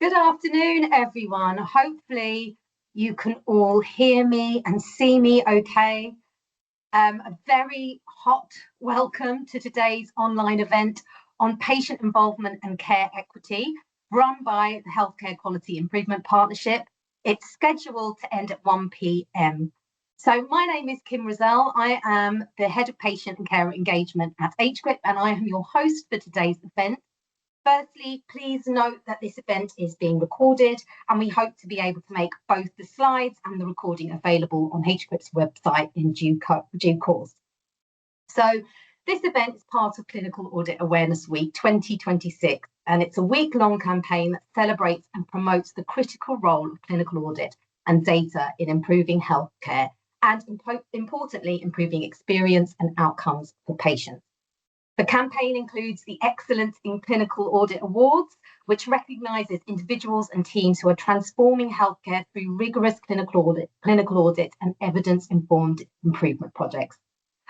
Good afternoon, everyone. Hopefully you can all hear me and see me okay. A very hot welcome to today's online event on patient involvement and care equity, run by the Healthcare Quality Improvement Partnership. It's scheduled to end at 1 p.m. So my name is Kim Rozelle. I am the Head of Patient and Care Engagement at HQIP, and I am your host for today's event. Firstly, please note that this event is being recorded, and we hope to be able to make both the slides and the recording available on HQIP's website in due course. So this event is part of Clinical Audit Awareness Week 2026, and it's a week-long campaign that celebrates and promotes the critical role of clinical audit and data in improving healthcare and, importantly, improving experience and outcomes for patients. The campaign includes the Excellence in Clinical Audit Awards, which recognises individuals and teams who are transforming healthcare through rigorous clinical audit and evidence-informed improvement projects.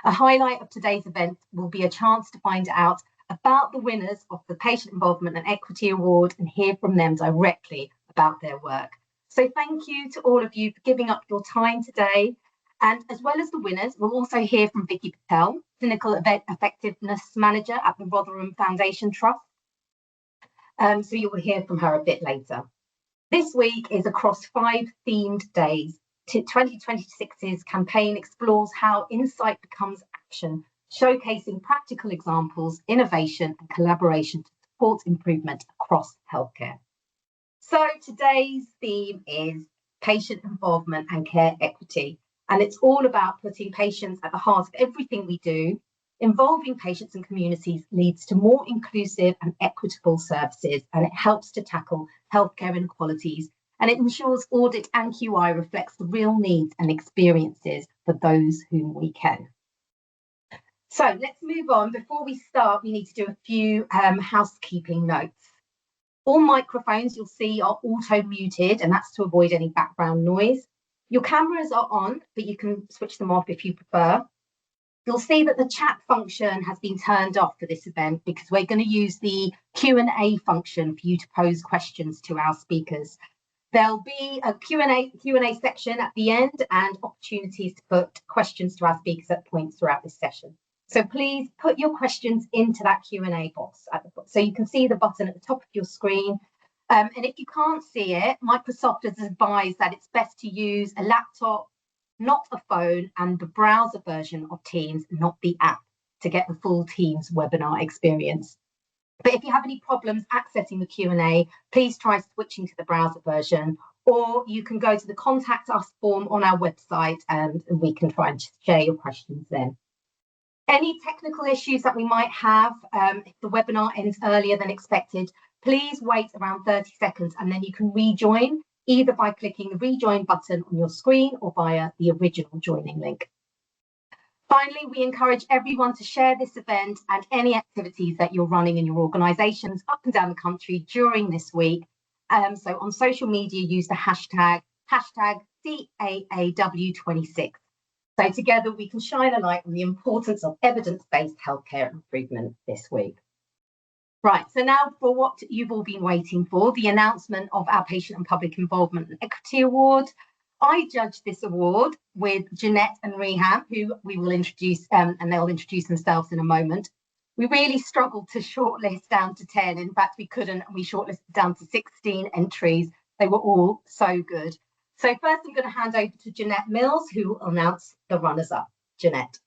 A highlight of today's event will be a chance to find out about the winners of the Patient Involvement and Equity Award and hear from them directly about their work. So thank you to all of you for giving up your time today. And as well as the winners, we'll also hear from Vicky Patel, Clinical Effectiveness Manager at the Rotherham Foundation Trust. So you will hear from her a bit later. This week is across 5 themed days. 2026's campaign explores how insight becomes action, showcasing practical examples, innovation and collaboration to support improvement across healthcare. So today's theme is patient involvement and care equity. And it's all about putting patients at the heart of everything we do. Involving patients and communities leads to more inclusive and equitable services, and it helps to tackle healthcare inequalities, and it ensures audit and QI reflects the real needs and experiences for those whom we can. So let's move on. Before we start, we need to do a few housekeeping notes. All microphones you'll see are auto-muted, and that's to avoid any background noise. Your cameras are on, but you can switch them off if you prefer. You'll see that the chat function has been turned off for this event because we're going to use the Q&A function for you to pose questions to our speakers. There'll be a Q&A section at the end and opportunities to put questions to our speakers at points throughout this session. So please put your questions into that Q&A box so you can see the button at the top of your screen. And if you can't see it, Microsoft has advised that it's best to use a laptop, not a phone, and the browser version of Teams, not the app, to get the full Teams webinar experience. But if you have any problems accessing the Q&A, please try switching to the browser version, or you can go to the Contact Us form on our website and we can try and share your questions then. Any technical issues that we might have, if the webinar ends earlier than expected, please wait around 30 seconds and then you can rejoin, either by clicking the rejoin button on your screen or via the original joining link. Finally, we encourage everyone to share this event and any activities that you're running in your organisations up and down the country during this week. So on social media, use the hashtag CAAW26. So together we can shine a light on the importance of evidence-based healthcare improvement this week. Right, so now for what you've all been waiting for, the announcement of our Patient and Public Involvement and Equity Award. I judged this award with Jeanette and Reham, who we will introduce, and they'll introduce themselves in a moment. We really struggled to shortlist down to 10. In fact, we couldn't, and we shortlisted down to 16 entries. They were all so good. So first I'm going to hand over to Jeanette Mills, who will announce the runners-up. Jeanette.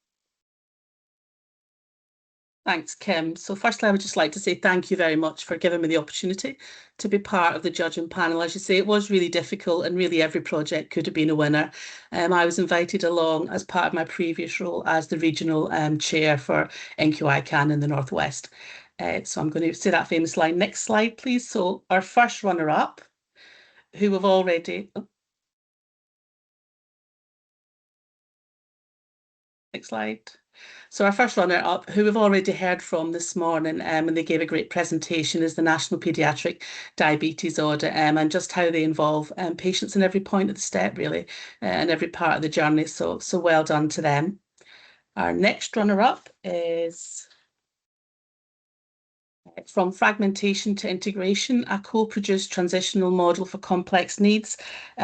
Thanks, Kim. So firstly, I would just like to say thank you very much for giving me the opportunity to be part of the judging panel. As you say, it was really difficult and really every project could have been a winner. I was invited along as part of my previous role as the regional chair for NQI CAN in the Northwest. So I'm going to say that famous line. Next slide, please. So our first runner-up, who have already... Oh. Next slide. So our first runner-up, who we've already heard from this morning, and they gave a great presentation, is the National Paediatric Diabetes Audit, and just how they involve patients in every point of the step, really, and every part of the journey. So well done to them. Our next runner-up is From fragmentation to integration, a co-produced transitional model for complex needs.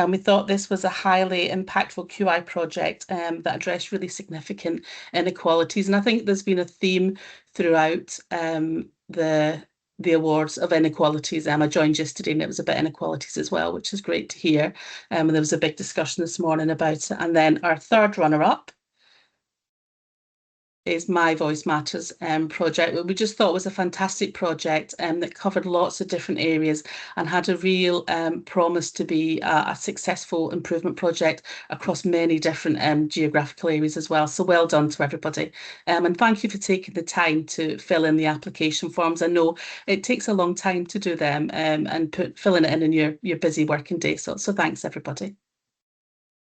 We thought this was a highly impactful QI project that addressed really significant inequalities. And I think there's been a theme throughout the awards of inequalities. I joined yesterday and it was about inequalities as well, which is great to hear. And there was a big discussion this morning about it. And then our third runner-up is My Voice Matters project, which we just thought was a fantastic project that covered lots of different areas and had a real promise to be a successful improvement project across many different geographical areas as well. So well done to everybody. And thank you for taking the time to fill in the application forms. I know it takes a long time to do them and filling it in your busy working day. So thanks, everybody.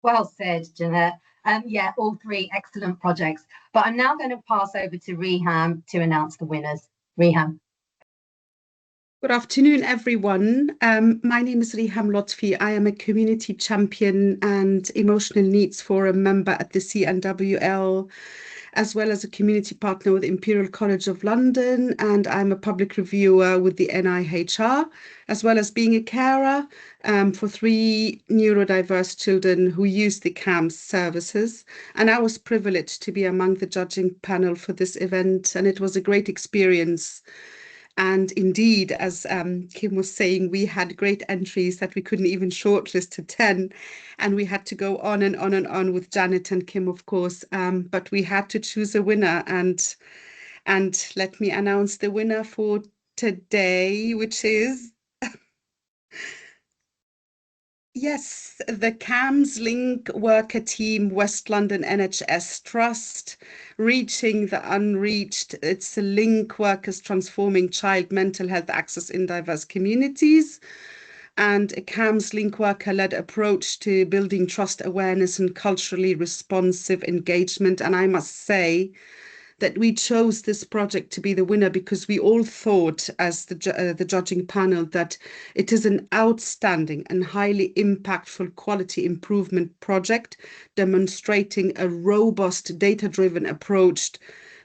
Well said, Jeanette. Yeah, all three excellent projects. But I'm now going to pass over to Reham to announce the winners. Reham. Good afternoon, everyone. My name is Reham Lotfi. I am a community champion and emotional needs forum member at the CNWL, as well as a community partner with Imperial College of London, and I'm a public reviewer with the NIHR, as well as being a carer for 3 neurodiverse children who use the CAMHS services. And I was privileged to be among the judging panel for this event, and it was a great experience. And indeed, as Kim was saying, we had great entries that we couldn't even shortlist to 10. And we had to go on and on and on with Janet and Kim, of course. But we had to choose a winner. And let me announce the winner for today, which is... Yes, the CAMHS Link Worker Team West London NHS Trust, Reaching the Unreached. It's a link workers transforming child mental health access in diverse communities, and a CAMHS link worker-led approach to building trust awareness and culturally responsive engagement. And I must say that we chose this project to be the winner because we all thought, as the judging panel, that it is an outstanding and highly impactful quality improvement project, demonstrating a robust data-driven approach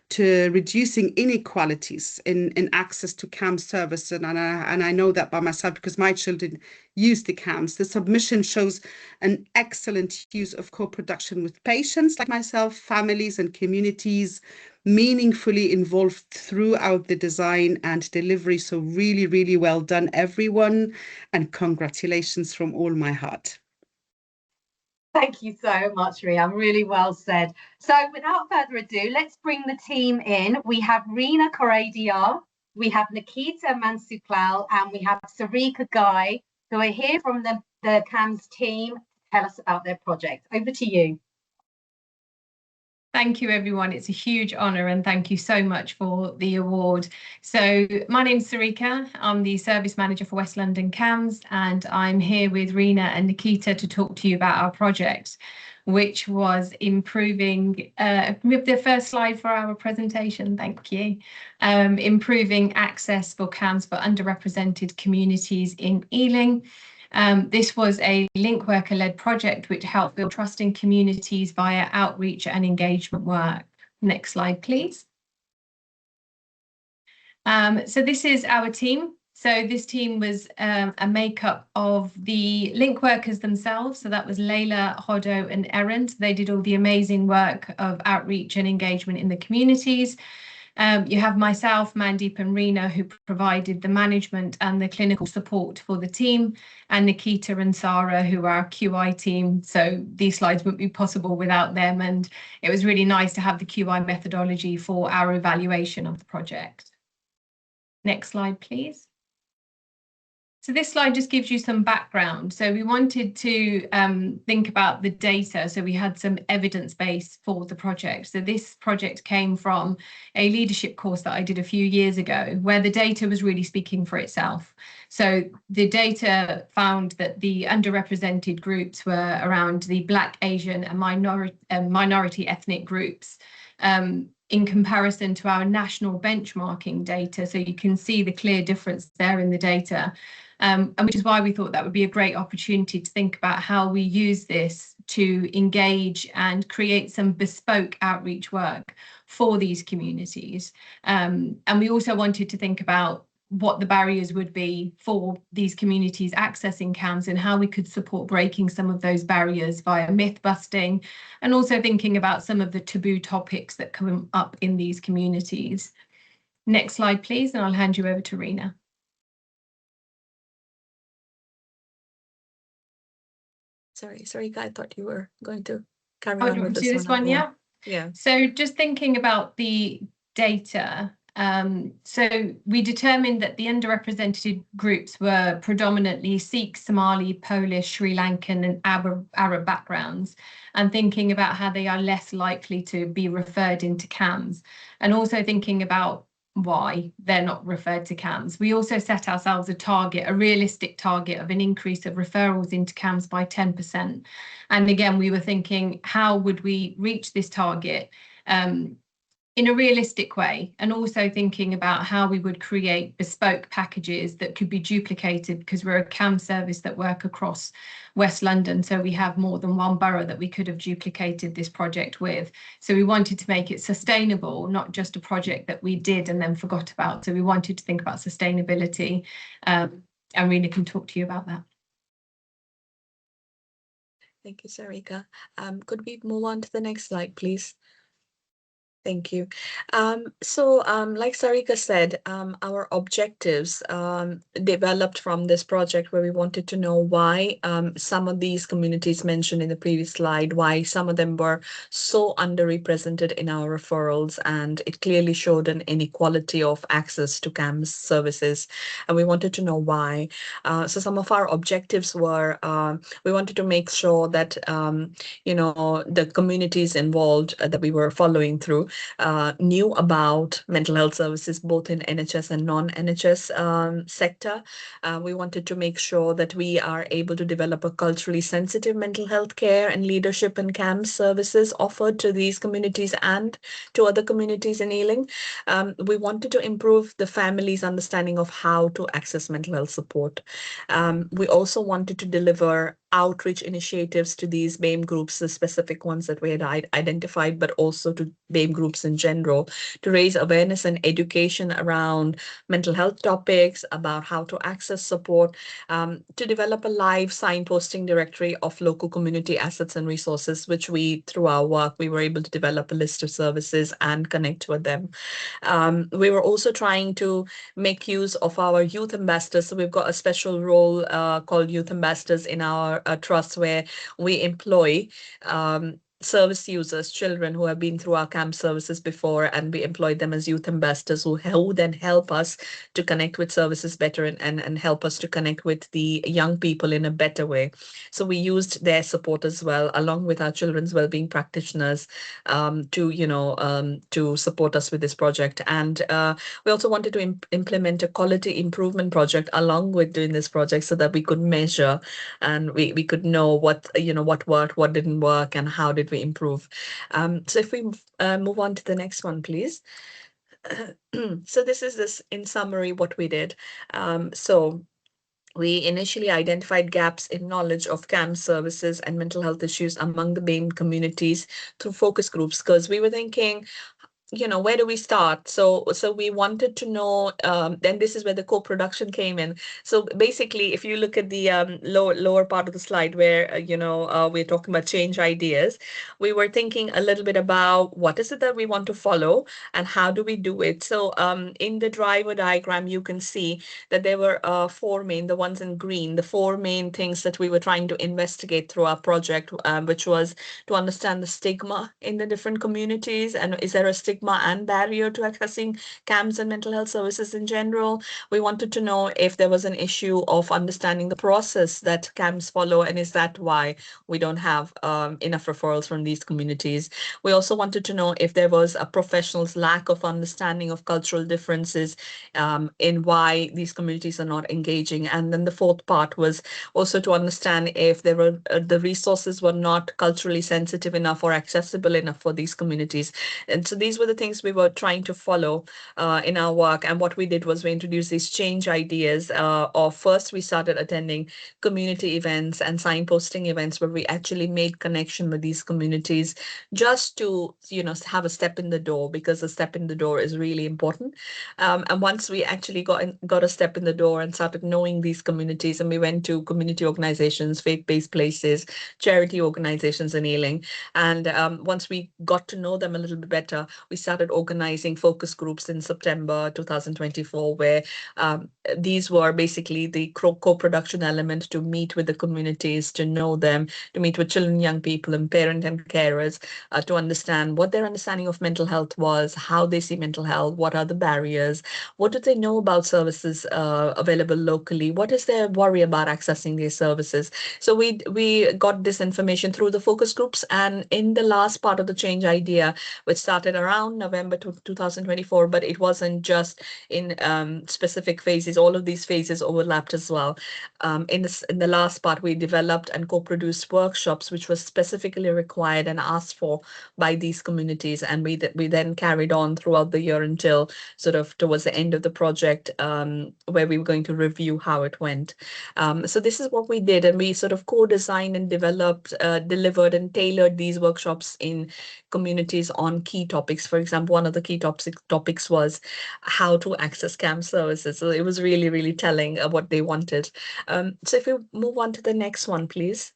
to reducing inequalities in access to CAMHS service. And I know that by myself because my children use the CAMHS. The submission shows an excellent use of co-production with patients like myself, families and communities, meaningfully involved throughout the design and delivery. So really, really well done, everyone. And congratulations from all my heart. Thank you so much, Reham. Really well said. So without further ado, let's bring the team in. We have Reena Koradia, we have Nikita Mansuklal, and we have Sarika Guy, who are here from the CAMHS team to tell us about their project. Over to you. Thank you, everyone. It's a huge honour and thank you so much for the award. So my name's Sarika. I'm the Service Manager for West London CAMHS, and I'm here with Reena and Nikita to talk to you about our project, which was improving, the first slide for our presentation, thank you, improving access for CAMHS for underrepresented communities in Ealing. This was a link worker-led project which helped build trust in communities via outreach and engagement work. Next slide, please. So this is our team. So this team was a makeup of the link workers themselves. So that was Layla, Hodo and Erin. So they did all the amazing work of outreach and engagement in the communities. You have myself, Mandeep and Reena, who provided the management and the clinical support for the team, and Nikita and Sarah, who are our QI team. So these slides wouldn't be possible without them. And it was really nice to have the QI methodology for our evaluation of the project. Next slide, please. So this slide just gives you some background. So we wanted to think about the data. So we had some evidence base for the project. So this project came from a leadership course that I did a few years ago, where the data was really speaking for itself. So the data found that the underrepresented groups were around the Black, Asian and minority ethnic groups. In comparison to our national benchmarking data. So you can see the clear difference there in the data, and which is why we thought that would be a great opportunity to think about how we use this to engage and create some bespoke outreach work for these communities. And we also wanted to think about what the barriers would be for these communities accessing CAMHS and how we could support breaking some of those barriers via myth busting, and also thinking about some of the taboo topics that come up in these communities. Next slide, please, and I'll hand you over to Rena. Sorry, I thought you were going to carry Oh, on do you want with to do this one? Yeah. So just thinking about the data, so we determined that the underrepresented groups were predominantly Sikh, Somali, Polish, Sri Lankan and Arab backgrounds, and thinking about how they are less likely to be referred into CAMHS, and also thinking about why they're not referred to CAMHS. We also set ourselves a target, a realistic target of an increase of referrals into CAMHS by 10%. And again, we were thinking, how would we reach this target in a realistic way, and also thinking about how we would create bespoke packages that could be duplicated, because we're a CAMHS service that work across West London, so we have more than one borough that we could have duplicated this project with. So we wanted to make it sustainable, not just a project that we did and then forgot about. So we wanted to think about sustainability, and Rena can talk to you about that. Thank you, Sarika. Could we move on to the next slide, please? Thank you. Like Sarika said, our objectives developed from this project, where we wanted to know why some of these communities mentioned in the previous slide, why some of them were so underrepresented in our referrals, and it clearly showed an inequality of access to CAMHS services, and we wanted to know why. So some of our objectives were, we wanted to make sure that the communities involved that we were following through knew about mental health services, both in NHS and non-NHS sector. We wanted to make sure that we are able to develop a culturally sensitive mental health care and leadership and CAMHS services offered to these communities and to other communities in Ealing. We wanted to improve the family's understanding of how to access mental health support. We also wanted to deliver outreach initiatives to these BAME groups, the specific ones that we had identified, but also to BAME groups in general, to raise awareness and education around mental health topics, about how to access support, to develop a live signposting directory of local community assets and resources, which we, through our work, we were able to develop a list of services and connect with them. We were also trying to make use of our youth ambassadors. So we've got a special role called youth ambassadors in our trust, where we employ service users, children who have been through our CAMHS services before, and we employ them as youth ambassadors who then help us to connect with services better and help us to connect with the young people in a better way. So we used their support as well, along with our children's wellbeing practitioners, to support us with this project. And we also wanted to implement a quality improvement project along with doing this project, so that we could measure and we could know what worked, what didn't work, and how did we improve. So if we move on to the next one, please. So this is in summary what we did. So we initially identified gaps in knowledge of CAMHS services and mental health issues among the BAME communities through focus groups, because we were thinking, where do we start? So we wanted to know, then this is where the co-production came in. So basically, if you look at the lower part of the slide where, we're talking about change ideas, we were thinking a little bit about what is it that we want to follow and how do we do it. So in the driver diagram, you can see that there were four main, the ones in green, the four main things that we were trying to investigate through our project, which was to understand the stigma in the different communities, and is there a stigma and barrier to accessing CAMHS and mental health services in general. We wanted to know if there was an issue of understanding the process that CAMHS follow, and is that why we don't have enough referrals from these communities. We also wanted to know if there was a professional's lack of understanding of cultural differences in why these communities are not engaging. And then the fourth part was also to understand if there were the resources were not culturally sensitive enough or accessible enough for these communities. And so these were the things we were trying to follow in our work. And what we did was we introduced these change ideas of first we started attending community events and signposting events where we actually made connection with these communities just to, have a step in the door, because a step in the door is really important. And once we actually got a step in the door and started knowing these communities, and we went to community organizations, faith-based places, charity organizations in Ealing. And once we got to know them a little bit better, we started organizing focus groups in September 2024, where these were basically the co-production element to meet with the communities, to know them, to meet with children, young people, and parent and carers, to understand what their understanding of mental health was, how they see mental health, what are the barriers, what do they know about services available locally, what is their worry about accessing these services. So we got this information through the focus groups. And in the last part of the change idea, which started around November 2024, but it wasn't just in specific phases, all of these phases overlapped as well. In the last part, we developed and co-produced workshops which were specifically required and asked for by these communities, and we then carried on throughout the year until sort of towards the end of the project, where we were going to review how it went. So this is what we did, and we sort of co-designed and developed, delivered and tailored these workshops in communities on key topics. For example, one of the key topics was how to access CAMHS services. So it was really, really telling what they wanted. So if we move on to the next one, please.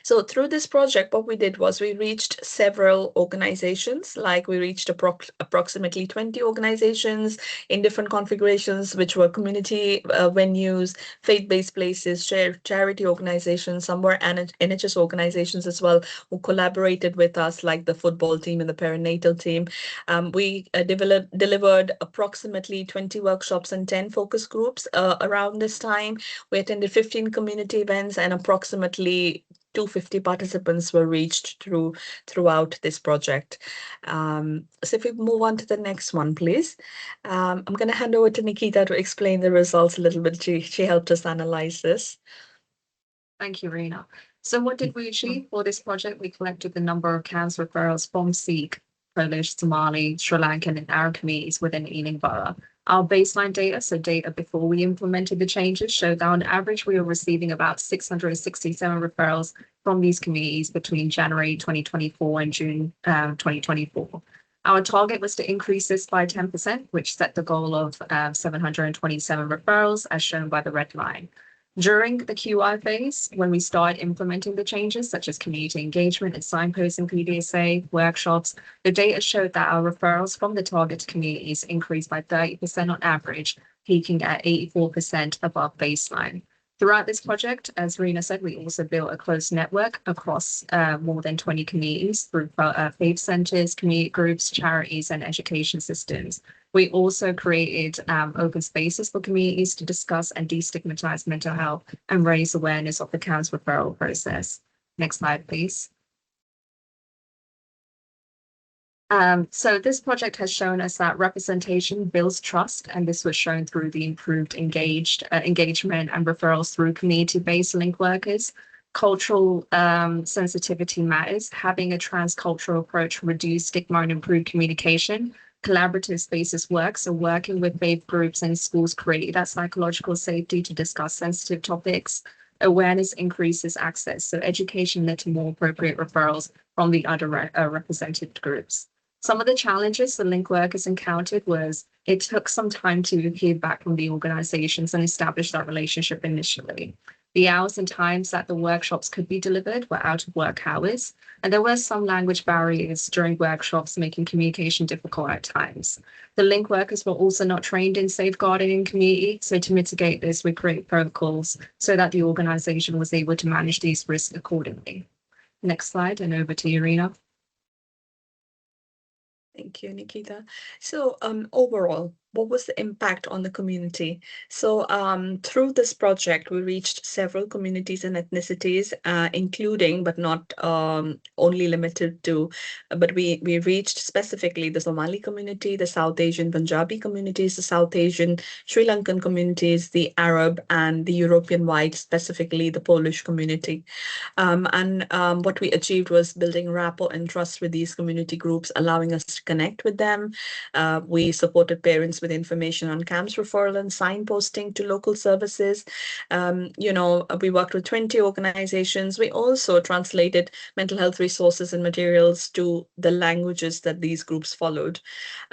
So through this project, what we did was we reached several organizations, like we reached approximately 20 organizations in different configurations, which were community venues, faith-based places, charity organizations, some were NHS organizations as well, who collaborated with us, like the football team and the perinatal team. We delivered approximately 20 workshops and 10 focus groups around this time. We attended 15 community events, and approximately 250 participants were reached throughout this project. So if we move on to the next one, please. I'm going to hand over to Nikita to explain the results a little bit. She helped us analyze this. Thank you, Reena. So what did we achieve for this project? We collected the number of CAMHS referrals from Sikh, Polish, Somali, Sri Lankan, and Arab communities within Ealing Borough. Our baseline data, so data before we implemented the changes, showed that on average we were receiving about 667 referrals from these communities between January 2024 and June 2024. Our target was to increase this by 10%, which set the goal of 727 referrals, as shown by the red line. During the QI phase, when we started implementing the changes, such as community engagement and signposting PDSA workshops, the data showed that our referrals from the target communities increased by 30% on average, peaking at 84% above baseline. Throughout this project, as Reena said, we also built a close network across more than 20 communities through faith centres, community groups, charities, and education systems. We also created open spaces for communities to discuss and destigmatize mental health and raise awareness of the CAMHS referral process. Next slide, please. So this project has shown us that representation builds trust, and this was shown through the improved engagement and referrals through community-based link workers. Cultural sensitivity matters. Having a transcultural approach reduced stigma and improved communication. Collaborative spaces work, so working with faith groups and schools create that psychological safety to discuss sensitive topics. Awareness increases access, so education led to more appropriate referrals from the underrepresented groups. Some of the challenges the link workers encountered was it took some time to hear back from the organizations and establish that relationship initially. The hours and times that the workshops could be delivered were out of work hours, and there were some language barriers during workshops, making communication difficult at times. The link workers were also not trained in safeguarding in community, so to mitigate this, we create protocols so that the organization was able to manage these risks accordingly. Next slide, and over to you, Reena. Thank you, Nikita. So overall, what was the impact on the community? So through this project, we reached several communities and ethnicities, including but not only limited to, but we reached specifically the Somali community, the South Asian Punjabi communities, the South Asian Sri Lankan communities, the Arab and the European wide, specifically the Polish community. What we achieved was building rapport and trust with these community groups, allowing us to connect with them. We supported parents with information on CAMHS referral and signposting to local services. We worked with 20 organizations. We also translated mental health resources and materials to the languages that these groups followed.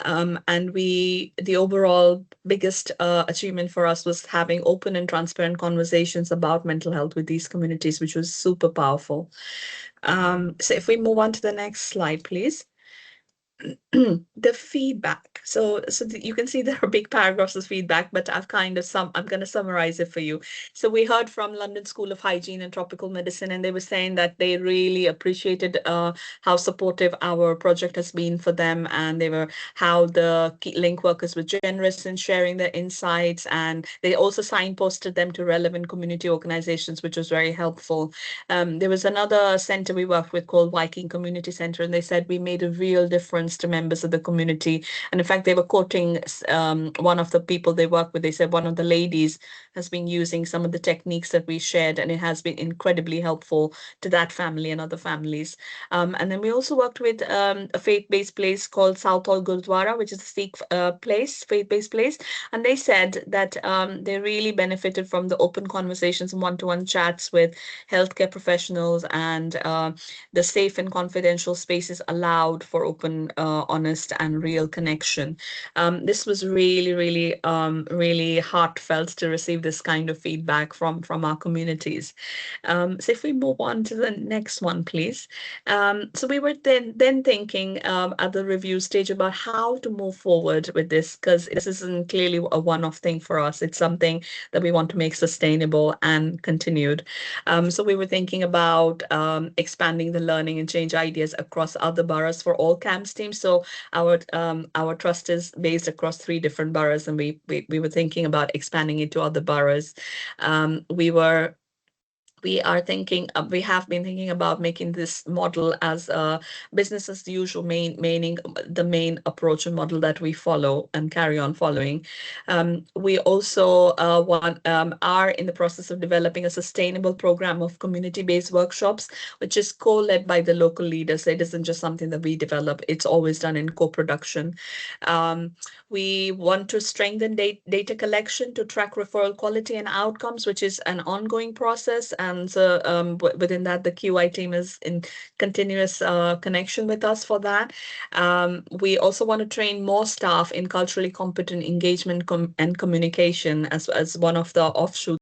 The overall biggest achievement for us was having open and transparent conversations about mental health with these communities, which was super powerful. So if we move on to the next slide, please. The feedback. You can see there are big paragraphs of feedback, but I'm going to summarize it for you. So we heard from London School of Hygiene and Tropical Medicine, and they were saying that they really appreciated how supportive our project has been for them, and how the link workers were generous in sharing their insights, and they also signposted them to relevant community organizations, which was very helpful. There was another center we worked with called Viking Community Center, and they said we made a real difference to members of the community. And in fact, they were quoting one of the people they work with. They said one of the ladies has been using some of the techniques that we shared, and it has been incredibly helpful to that family and other families. And then we also worked with a faith-based place called Southall Gurdwara, which is a Sikh faith-based place. And they said that they really benefited from the open conversations and one-to-one chats with healthcare professionals, and the safe and confidential spaces allowed for open, honest, and real connection. This was really, really heartfelt to receive this kind of feedback from our communities. So if we move on to the next one, please. So we were then thinking at the review stage about how to move forward with this, because this isn't clearly a one-off thing for us. It's something that we want to make sustainable and continued. So we were thinking about expanding the learning and change ideas across other boroughs for all CAMHS teams. So our trust is based across 3 different boroughs, and we were thinking about expanding it to other boroughs. We have been thinking about making this model as a business as usual, meaning the main approach and model that we follow and carry on following. We also are in the process of developing a sustainable program of community-based workshops, which is co-led by the local leaders. It isn't just something that we develop, it's always done in co-production. We want to strengthen data collection to track referral quality and outcomes, which is an ongoing process. And so within that, the QI team is in continuous connection with us for that. We also want to train more staff in culturally competent engagement and communication as one of the offshoots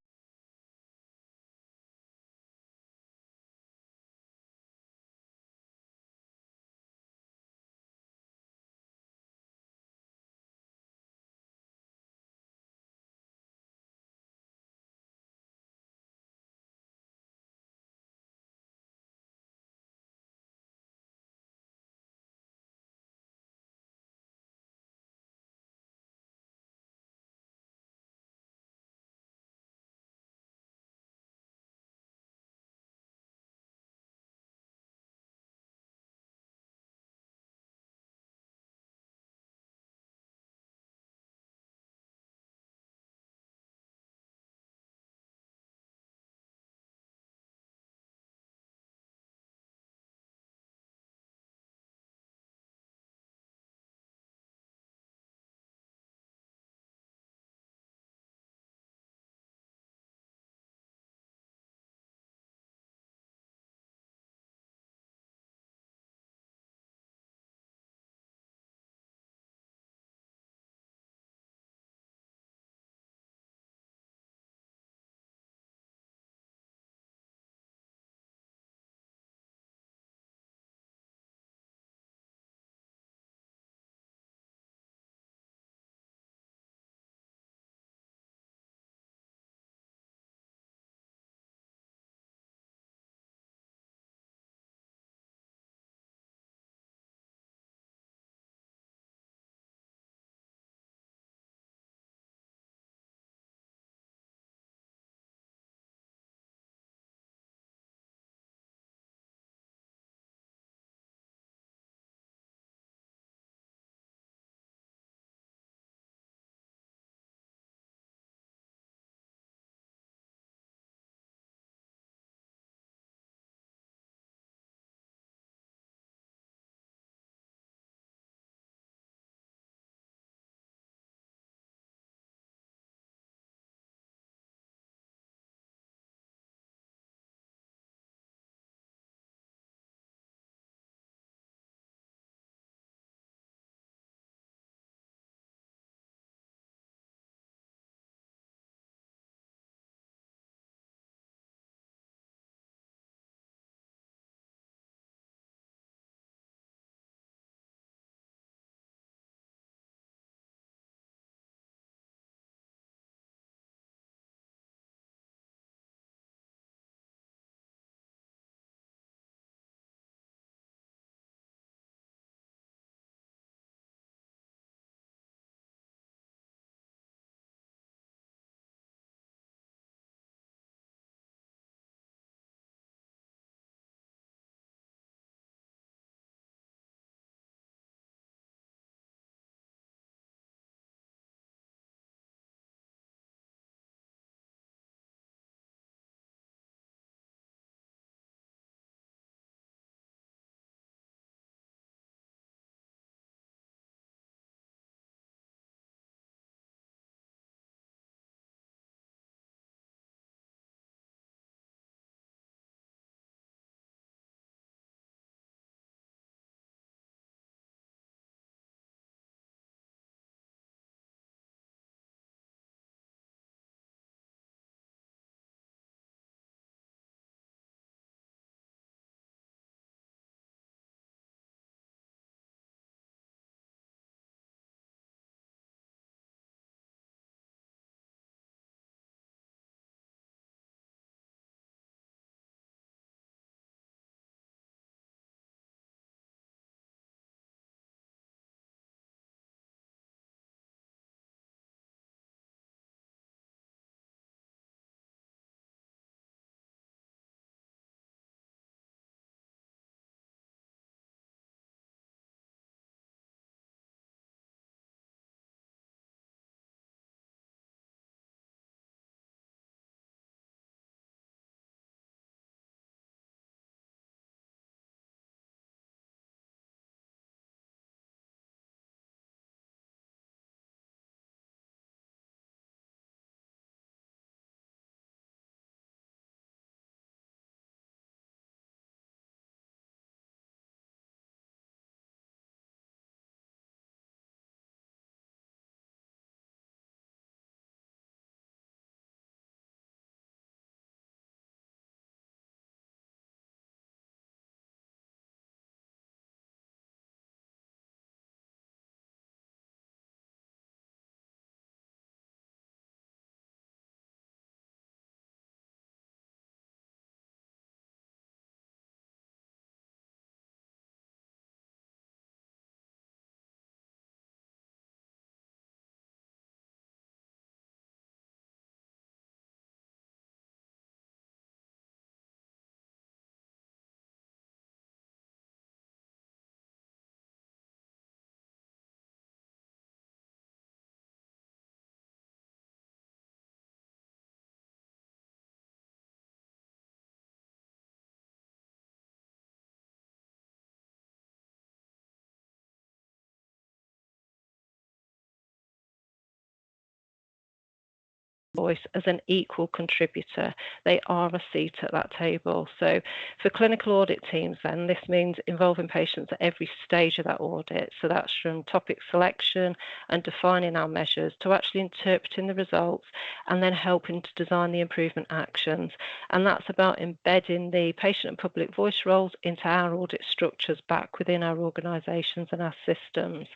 voice as an equal contributor. They are a seat at that table. So for clinical audit teams, then this means involving patients at every stage of that audit. So that's from topic selection and defining our measures to actually interpreting the results and then helping to design the improvement actions. And that's about embedding the patient and public voice roles into our audit structures back within our organisations and our systems.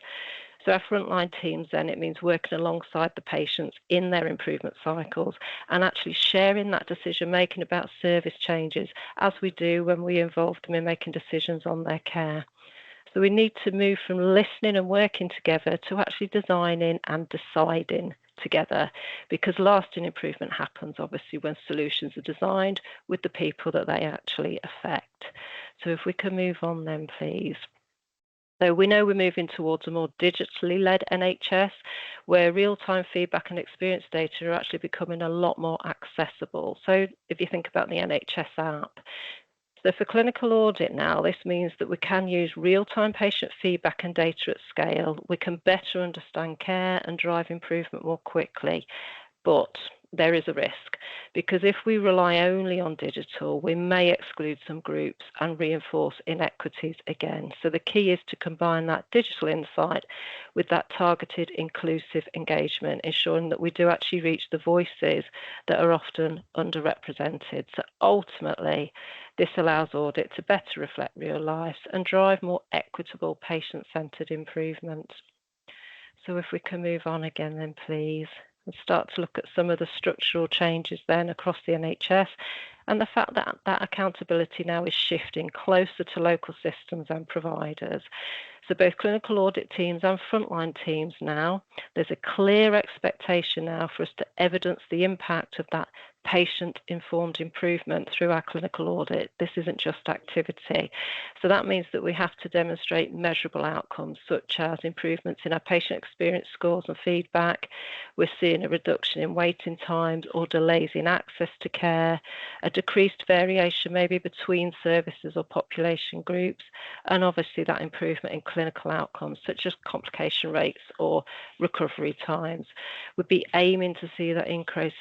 So our frontline teams, then, it means working alongside the patients in their improvement cycles and actually sharing that decision making about service changes, as we do when we involve them in making decisions on their care. So we need to move from listening and working together to actually designing and deciding together, because lasting improvement happens obviously when solutions are designed with the people that they actually affect. So if we can move on then, please. So we know we're moving towards a more digitally led NHS, where real-time feedback and experience data are actually becoming a lot more accessible. So if you think about the NHS app, so for clinical audit now, this means that we can use real-time patient feedback and data at scale. We can better understand care and drive improvement more quickly. But there is a risk, because if we rely only on digital, we may exclude some groups and reinforce inequities again. So the key is to combine that digital insight with that targeted inclusive engagement, ensuring that we do actually reach the voices that are often underrepresented. So ultimately, this allows audit to better reflect real lives and drive more equitable patient-centred improvement. So if we can move on again then, please, and start to look at some of the structural changes then across the NHS, and the fact that that accountability now is shifting closer to local systems and providers. So both clinical audit teams and frontline teams now, there's a clear expectation now for us to evidence the impact of that patient-informed improvement through our clinical audit. This isn't just activity. So that means that we have to demonstrate measurable outcomes, such as improvements in our patient experience scores and feedback. We're seeing a reduction in waiting times or delays in access to care, a decreased variation maybe between services or population groups, and obviously that improvement in clinical outcomes such as complication rates or recovery times. We'd be aiming to see that increase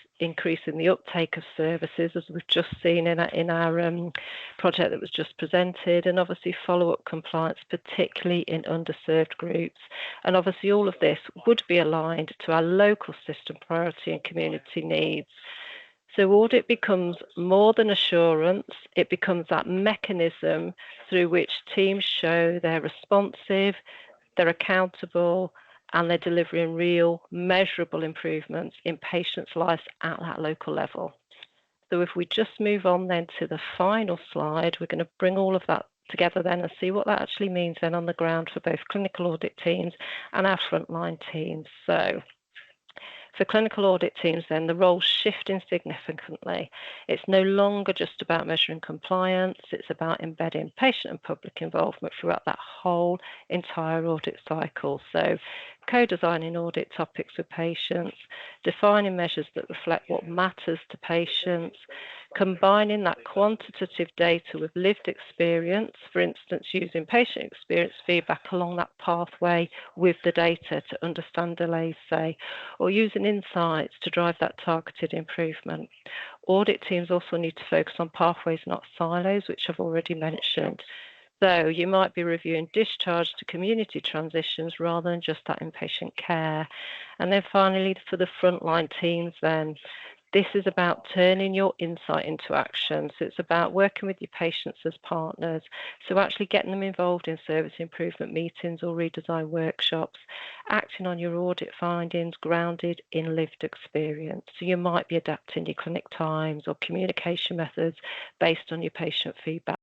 in the uptake of services, as we've just seen in our project that was just presented, and obviously follow-up compliance, particularly in underserved groups. And obviously all of this would be aligned to our local system priority and community needs. So audit becomes more than assurance, it becomes that mechanism through which teams show they're responsive, they're accountable, and they're delivering real, measurable improvements in patients' lives at that local level. So if we just move on then to the final slide, we're going to bring all of that together then and see what that actually means then on the ground for both clinical audit teams and our frontline teams. So for clinical audit teams then, the role's shifting significantly. It's no longer just about measuring compliance, it's about embedding patient and public involvement throughout that whole entire audit cycle. So co-designing audit topics with patients, defining measures that reflect what matters to patients, combining that quantitative data with lived experience, for instance, using patient experience feedback along that pathway with the data to understand delays, say, or using insights to drive that targeted improvement. Audit teams also need to focus on pathways, not silos, which I've already mentioned. So you might be reviewing discharge to community transitions rather than just that inpatient care. And then finally, for the frontline teams then, this is about turning your insight into action. So it's about working with your patients as partners. So actually getting them involved in service improvement meetings or redesign workshops, acting on your audit findings grounded in lived experience. So you might be adapting your clinic times or communication methods based on your patient feedback.